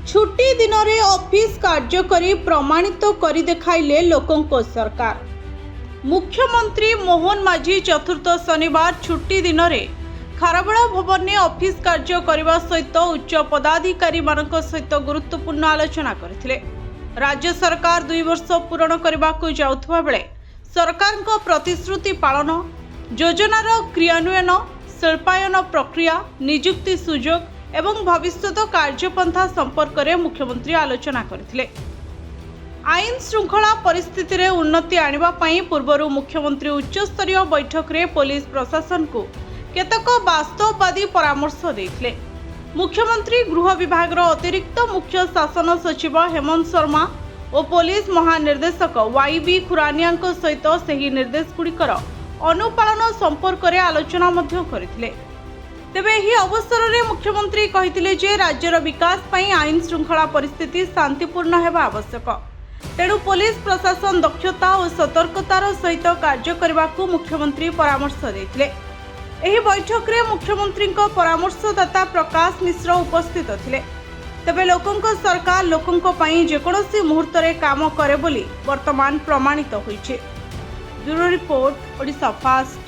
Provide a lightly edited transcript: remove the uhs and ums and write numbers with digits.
छुट्टी दिन में ऑफिस कार्यकरी प्रमाणित कर देखाइले लोकों सरकार। मुख्यमंत्री मोहन माझी चतुर्थ शनिवार छुट्टी दिन में खारबेल भवन में ऑफिस कार्य करने सहित उच्च पदाधिकारी मानक सहित गुरुत्वपूर्ण आलोचना करथिले। राज्य सरकार 2 वर्ष पूरण करने को जाउथबा बेले सरकार को प्रतिश्रुति पालन, योजनार क्रियान्वयन, शिल्पायन प्रक्रिया, नियुक्ति सुजोग एवं भविष्यत कार्यपंथा संपर्क में मुख्यमंत्री आलोचना करथिले। आईन श्रृंखला परिस्थिति रे उन्नति आनिबा पई पूर्वरु मुख्यमंत्री उच्चस्तरीय बैठक रे पुलिस प्रशासन को केतक वास्तववादी परामर्श देथिले। मुख्यमंत्री गृह विभाग अतिरिक्त मुख्य शासन सचिव हेमंत शर्मा और पुलिस महानिर्देशक YB खुरानिया सहित सही निर्देशगुड़िकर अनुपालन संपर्क में आलोचना करथिले। तेबे यह अवसर में मुख्यमंत्री कहिथिले जे राज्यर विकास पई आईन श्रृंखला परिस्थिति शांतिपूर्ण हेबा आवश्यक। तेणु पुलिस प्रशासन दक्षता और सतर्कतार सहित कार्य करने को मुख्यमंत्री परामर्श देथिले। एही बैठक रे मुख्यमंत्री परामर्शदाता प्रकाश मिश्र उपस्थित थिले। तेबे लोकंक सरकार लोकंक पई जेकोसी मुहूर्त रे काम करे बोली वर्तमान प्रमाणित होइछे। Bureau report, Odisha fast.